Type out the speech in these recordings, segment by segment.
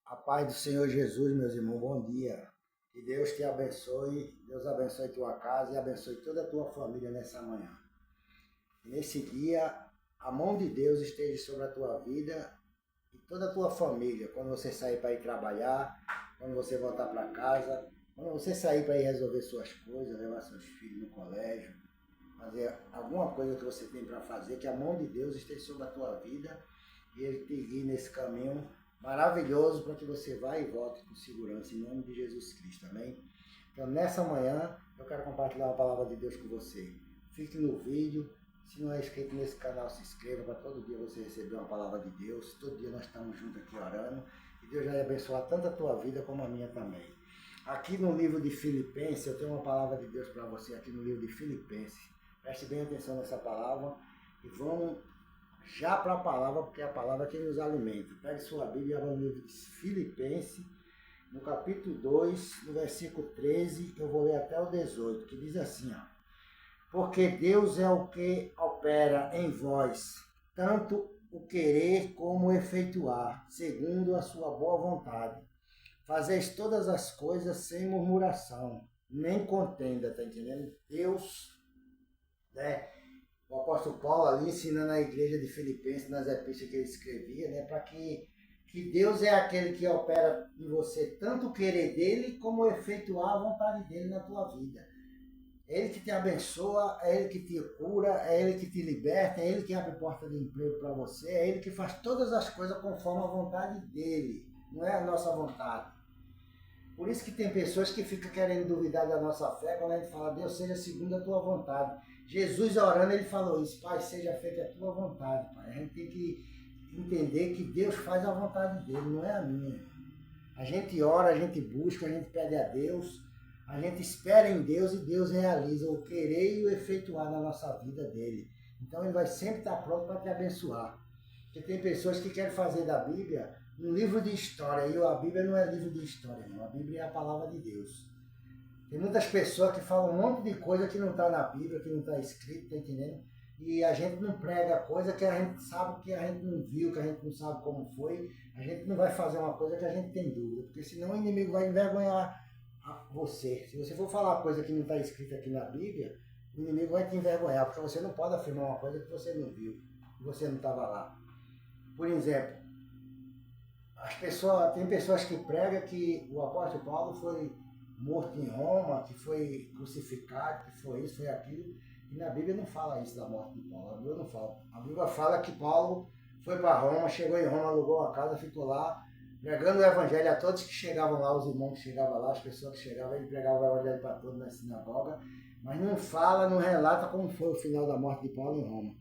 A paz do Senhor Jesus, meus irmãos, bom dia. Que Deus te abençoe, Deus abençoe tua casa e abençoe toda a tua família nessa manhã. E nesse dia, a mão de Deus esteja sobre a tua vida e toda a tua família. Quando você sair para ir trabalhar, quando você voltar para casa, quando você sair para ir resolver suas coisas, levar seus filhos no colégio, fazer alguma coisa que você tem para fazer, que a mão de Deus esteja sobre a tua vida e Ele te guie nesse caminho maravilhoso para que você vá e volte com segurança, em nome de Jesus Cristo, amém? Então, nessa manhã, eu quero compartilhar a palavra de Deus com você. Fique no vídeo, se não é inscrito nesse canal, se inscreva, para todo dia você receber uma palavra de Deus. Todo dia nós estamos juntos aqui orando, e Deus vai abençoar tanto a tua vida como a minha também. Aqui no livro de Filipenses, eu tenho uma palavra de Deus para você, aqui no livro de Filipenses. Preste bem atenção nessa palavra e vamos já para a palavra, porque é a palavra que nos alimenta. Pegue sua Bíblia no livro de Filipenses, no capítulo 2, no versículo 13, eu vou ler até o 18, que diz assim, ó: porque Deus é o que opera em vós, tanto o querer como o efetuar, segundo a sua boa vontade. Fazeis todas as coisas sem murmuração, nem contenda, tá entendendo? Deus, né? O apóstolo Paulo ali ensinando a igreja de Filipenses nas epístolas que ele escrevia, né, para que Deus é aquele que opera em você tanto o querer dele como efetuar a vontade dele na tua vida. É ele que te abençoa, é ele que te cura, é ele que te liberta, é ele que abre porta de emprego para você, é ele que faz todas as coisas conforme a vontade dele, não é a nossa vontade. Por isso que tem pessoas que ficam querendo duvidar da nossa fé quando a gente fala, Deus seja segundo a tua vontade. Jesus orando, ele falou isso, Pai, seja feita a tua vontade, Pai. A gente tem que entender que Deus faz a vontade dele, não é a minha. A gente ora, a gente busca, a gente pede a Deus, a gente espera em Deus e Deus realiza o querer e o efetuar na nossa vida dele. Então ele vai sempre estar pronto para te abençoar. Porque tem pessoas que querem fazer da Bíblia um livro de história, e a Bíblia não é livro de história, não. A Bíblia é a palavra de Deus. Tem muitas pessoas que falam um monte de coisa que não está na Bíblia, que não está escrito, tá entendendo? E a gente não prega coisa que a gente sabe que a gente não viu, que a gente não sabe como foi. A gente não vai fazer uma coisa que a gente tem dúvida, porque senão o inimigo vai envergonhar você. Se você for falar coisa que não está escrita aqui na Bíblia, o inimigo vai te envergonhar, porque você não pode afirmar uma coisa que você não viu, que você não estava lá. Por exemplo, tem pessoas que pregam que o apóstolo Paulo foi morto em Roma, que foi crucificado, que foi isso, foi aquilo. E na Bíblia não fala isso da morte de Paulo. A Bíblia não fala. A Bíblia fala que Paulo foi para Roma, chegou em Roma, alugou uma casa, ficou lá, pregando o evangelho a todos que chegavam lá, os irmãos que chegavam lá, as pessoas que chegavam, ele pregava o evangelho para todos na sinagoga, mas não fala, não relata como foi o final da morte de Paulo em Roma.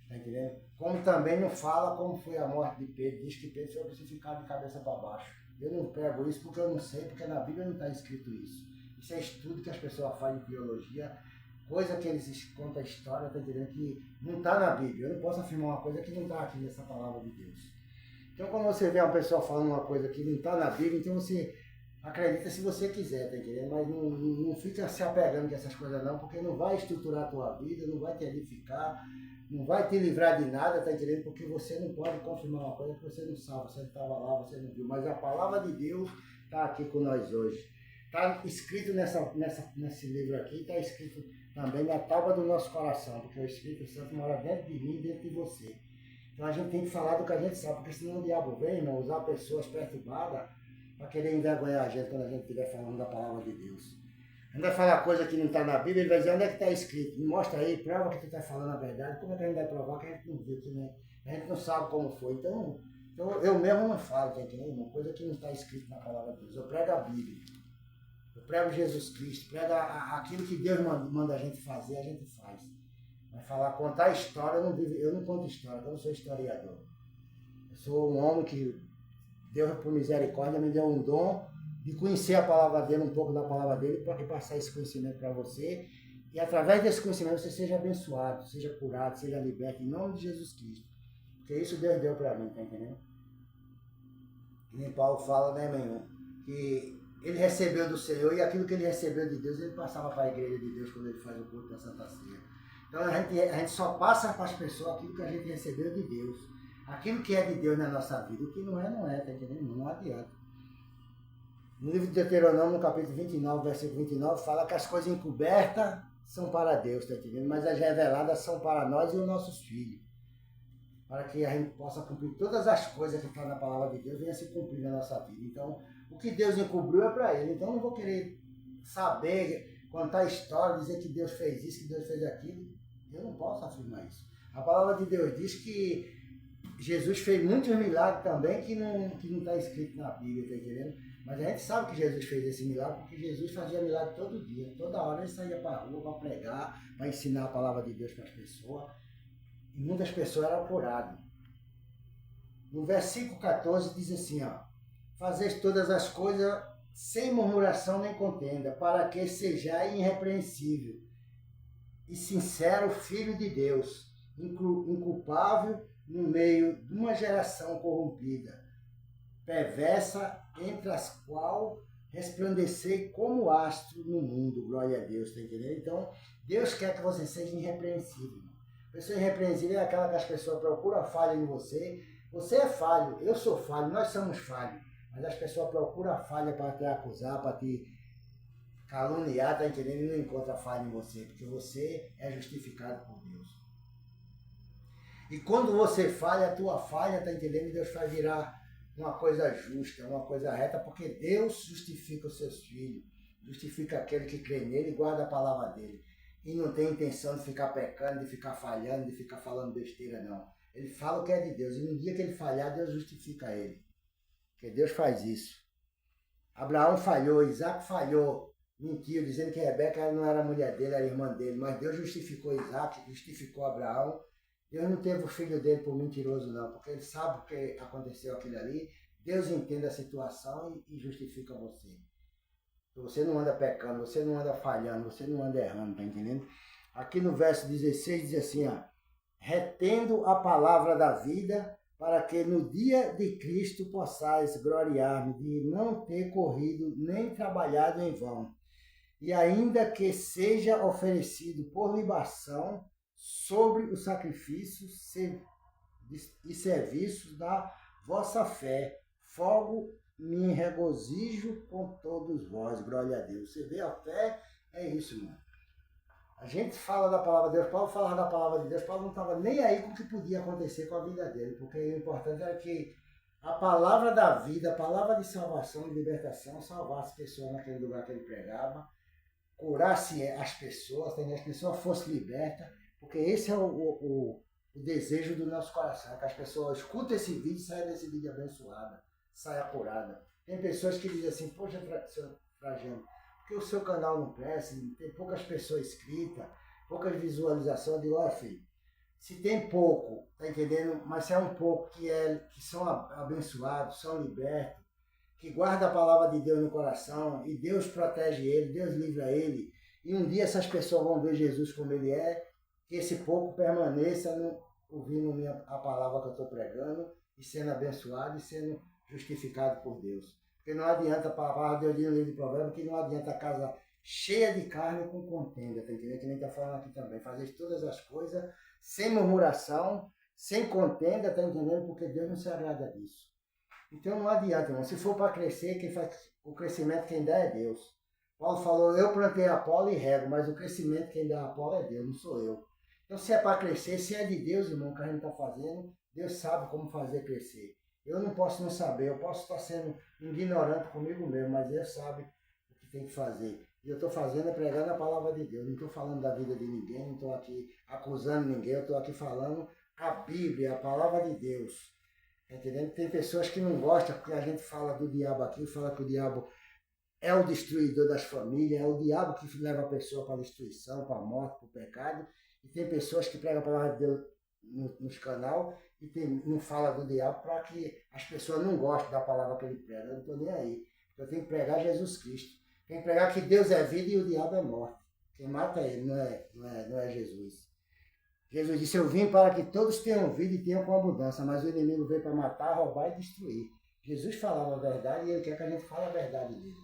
Tá entendendo? Como também não fala como foi a morte de Pedro. Diz que Pedro foi crucificado de cabeça para baixo. Eu não prego isso porque eu não sei, porque na Bíblia não está escrito isso. Isso é estudo que as pessoas fazem em teologia, coisa que eles contam a história, tá entendendo? Que não está na Bíblia. Eu não posso afirmar uma coisa que não está aqui nessa palavra de Deus. Então quando você vê uma pessoa falando uma coisa que não está na Bíblia, então você acredita se você quiser, tá entendendo? Mas não fica se apegando com essas coisas não, porque não vai estruturar a tua vida, não vai te edificar, não vai te livrar de nada, tá entendendo? Porque você não pode confirmar uma coisa que você não sabe, você não estava lá, você não viu. Mas a palavra de Deus está aqui com nós hoje. Está escrito nesse livro aqui, está escrito também na tábua do nosso coração, porque o Espírito Santo mora dentro de mim e dentro de você. Então a gente tem que falar do que a gente sabe, porque senão o diabo vem, irmão, usar pessoas perturbadas para querer envergonhar a gente quando a gente estiver falando da palavra de Deus. A gente vai falar coisa que não está na Bíblia, ele vai dizer onde é que está escrito. Me mostra aí, prova que tu está falando a verdade. Como é que a gente vai provar que a gente não viu, que né? A gente não sabe como foi. Então eu mesmo não falo, tá entendendo, irmão? Coisa que não está escrito na palavra de Deus. Eu prego a Bíblia. Eu prego Jesus Cristo. Prego aquilo que Deus manda a gente fazer, a gente faz. Vai falar, contar a história, eu não conto história, eu não sou historiador. Eu sou um homem que Deus, por misericórdia, me deu um dom de conhecer a palavra dele, um pouco da palavra dele, para passar esse conhecimento para você. E através desse conhecimento você seja abençoado, seja curado, seja liberto, em nome de Jesus Cristo. Porque isso Deus deu para mim, tá entendendo? Que nem Paulo fala, né, meu irmão? Que ele recebeu do Senhor e aquilo que ele recebeu de Deus, ele passava para a igreja de Deus quando ele faz o culto da Santa Ceia. Então a gente só passa para as pessoas aquilo que a gente recebeu de Deus. Aquilo que é de Deus na nossa vida, o que não é, tá entendendo? Não adianta. No livro de Deuteronômio, no capítulo 29, versículo 29, fala que as coisas encobertas são para Deus, tá entendendo? Mas as reveladas são para nós e os nossos filhos. Para que a gente possa cumprir todas as coisas que estão na palavra de Deus, venha se cumprir na nossa vida. Então, o que Deus encobriu é para Ele. Então, eu não vou querer saber, contar história, dizer que Deus fez isso, que Deus fez aquilo. Eu não posso afirmar isso. A palavra de Deus diz que Jesus fez muitos milagres também que não está escrito na Bíblia, tá entendendo? Mas a gente sabe que Jesus fez esse milagre porque Jesus fazia milagre todo dia. Toda hora ele saía para a rua para pregar, para ensinar a palavra de Deus para as pessoas. E muitas pessoas eram curadas. No versículo 14 diz assim, ó, fazeis todas as coisas sem murmuração nem contenda, para que sejais irrepreensível e sincero filho de Deus, inculpável no meio de uma geração corrompida, perversa, entre as quais resplandecei como astro no mundo. Glória a Deus, tá entendendo? Então, Deus quer que você seja irrepreensível. Pessoa irrepreensível é aquela que as pessoas procuram falha em você. Você é falho, eu sou falho, nós somos falhos. Mas as pessoas procuram a falha para te acusar, para te caluniar, tá entendendo? E não encontra falha em você, porque você é justificado por Deus. E quando você falha, a tua falha, tá entendendo? Deus vai virar uma coisa justa, uma coisa reta, porque Deus justifica os seus filhos, justifica aquele que crê nele e guarda a palavra dele. E não tem intenção de ficar pecando, de ficar falhando, de ficar falando besteira, não. Ele fala o que é de Deus, e no dia que ele falhar, Deus justifica ele. Porque Deus faz isso. Abraão falhou, Isaac falhou, mentiu, dizendo que Rebeca não era mulher dele, era irmã dele, mas Deus justificou Isaac, justificou Abraão. Deus não teve o filho dele por mentiroso, não, porque ele sabe o que aconteceu aquilo ali. Deus entende a situação e justifica você. Você não anda pecando, você não anda falhando, você não anda errando, tá entendendo? Aqui no verso 16 diz assim, ó, retendo a palavra da vida, para que no dia de Cristo possais gloriar-me de não ter corrido nem trabalhado em vão, e ainda que seja oferecido por libação sobre os sacrifícios e serviços da vossa fé, fogo me regozijo com todos vós, glória a Deus. Você vê, a fé é isso, mano. A gente fala da palavra de Deus, Paulo falava da palavra de Deus, Paulo não estava nem aí com o que podia acontecer com a vida dele, porque o importante era que a palavra da vida, a palavra de salvação, de libertação, salvasse as pessoas naquele lugar que ele pregava, curasse as pessoas fossem libertas, porque esse é o desejo do nosso coração, que as pessoas escutem esse vídeo e saiam desse vídeo abençoada, saia curada. Tem pessoas que dizem assim, poxa, seu Trajano, porque o seu canal não cresce, tem poucas pessoas inscritas, poucas visualizações. Eu digo, ó filho, se tem pouco, tá entendendo? Mas se é um pouco que são abençoados, são libertos, que guarda a palavra de Deus no coração, e Deus protege ele, Deus livra ele, e um dia essas pessoas vão ver Jesus como ele é, que esse pouco permaneça ouvindo a palavra que eu estou pregando, e sendo abençoado e sendo justificado por Deus. Porque não adianta, a palavra de Deus diz no livro de Provérbios, que não adianta a casa cheia de carne com contenda, tá entendendo? Que nem está falando aqui também. Fazer todas as coisas sem murmuração, sem contenda, tá entendendo? Porque Deus não se agrada disso. Então não adianta, irmão. Se for para crescer, quem faz o crescimento quem dá é Deus. Paulo falou, eu plantei Apolo e rego, mas o crescimento quem dá Apolo é Deus, não sou eu. Então se é para crescer, se é de Deus, irmão, que a gente está fazendo, Deus sabe como fazer crescer. Eu não posso não saber, eu posso estar sendo ignorante comigo mesmo, mas Deus sabe o que tem que fazer. E eu estou fazendo é pregando a palavra de Deus, não estou falando da vida de ninguém, não estou aqui acusando ninguém, eu estou aqui falando a Bíblia, a palavra de Deus. Entendendo? Tem pessoas que não gostam porque a gente fala do diabo aqui, fala que o diabo é o destruidor das famílias, é o diabo que leva a pessoa para a destruição, para a morte, para o pecado. E tem pessoas que pregam a palavra de Deus nos canal e não fala do diabo para que as pessoas não gostem da palavra que ele prega. Eu não estou nem aí. Eu tenho que pregar Jesus Cristo. Tenho que pregar que Deus é vida e o diabo é morte. Quem mata ele não é Jesus. Jesus disse, eu vim para que todos tenham vida e tenham com abundância, mas o inimigo veio para matar, roubar e destruir. Jesus falava a verdade e ele quer que a gente fale a verdade dele.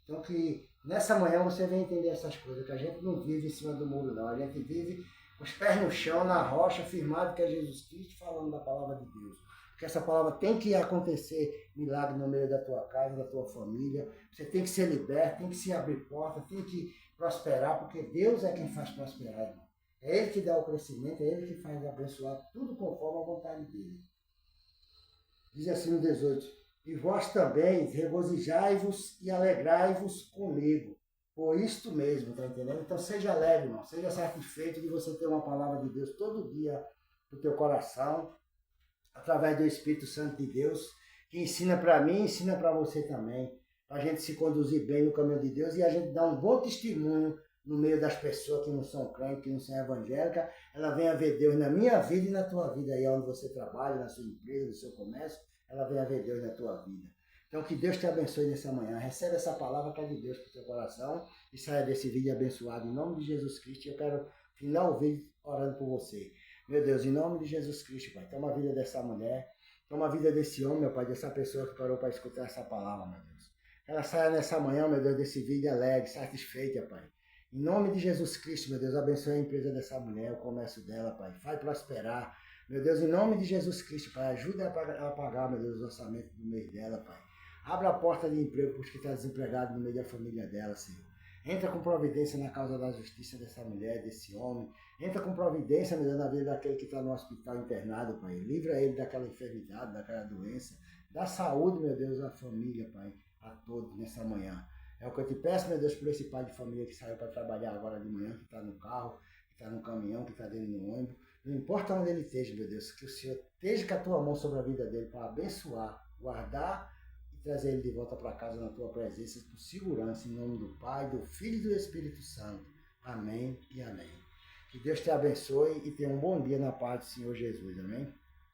Então que nessa manhã você venha entender essas coisas, que a gente não vive em cima do muro não, a gente vive com os pés no chão, na rocha, firmado que é Jesus Cristo, falando da palavra de Deus. porque essa palavra tem que acontecer milagre no meio da tua casa, da tua família. Você tem que ser liberto, tem que se abrir porta, tem que prosperar, porque Deus é quem faz prosperar, irmão. É Ele que dá o crescimento, é Ele que faz abençoar tudo conforme a vontade dEle. Diz assim no 18, e vós também regozijai-vos e alegrai-vos comigo, por isto mesmo, tá entendendo? Então seja alegre, irmão, seja satisfeito de você ter uma palavra de Deus todo dia no teu coração, através do Espírito Santo de Deus, que ensina para mim, ensina para você também, para a gente se conduzir bem no caminho de Deus e a gente dar um bom testemunho no meio das pessoas que não são crentes, que não são evangélicas, ela venha ver Deus na minha vida e na tua vida, aí onde você trabalha, na sua empresa, no seu comércio, ela venha ver Deus na tua vida. Então que Deus te abençoe nessa manhã, recebe essa palavra que é de Deus para o teu coração e saia desse vídeo abençoado em nome de Jesus Cristo. Eu quero finalizar o vídeo orando por você. Meu Deus, em nome de Jesus Cristo, Pai, toma a vida dessa mulher, toma a vida desse homem, meu Pai, dessa pessoa que parou para escutar essa palavra, meu Deus. Ela saia nessa manhã, meu Deus, desse vídeo alegre, satisfeita, Pai. Em nome de Jesus Cristo, meu Deus, abençoe a empresa dessa mulher, o comércio dela, Pai. Faz prosperar. Meu Deus, em nome de Jesus Cristo, Pai, ajuda a pagar, meu Deus, os orçamentos do mês dela, Pai. Abra a porta de emprego para os que estão desempregados no meio da família dela, Senhor. Entra com providência na causa da justiça dessa mulher, desse homem. Entra com providência, meu Deus, na vida daquele que está no hospital internado, Pai. Livra ele daquela enfermidade, daquela doença. Dá saúde, meu Deus, à família, Pai, a todos nessa manhã. É o que eu te peço, meu Deus, por esse pai de família que saiu para trabalhar agora de manhã, que está no carro, que está no caminhão, que está dentro do ônibus. Não importa onde ele esteja, meu Deus, que o Senhor esteja com a tua mão sobre a vida dele para abençoar, guardar e trazer ele de volta para casa na tua presença, com segurança, em nome do Pai, do Filho e do Espírito Santo. Amém e amém. Que Deus te abençoe e tenha um bom dia na paz do Senhor Jesus. Amém.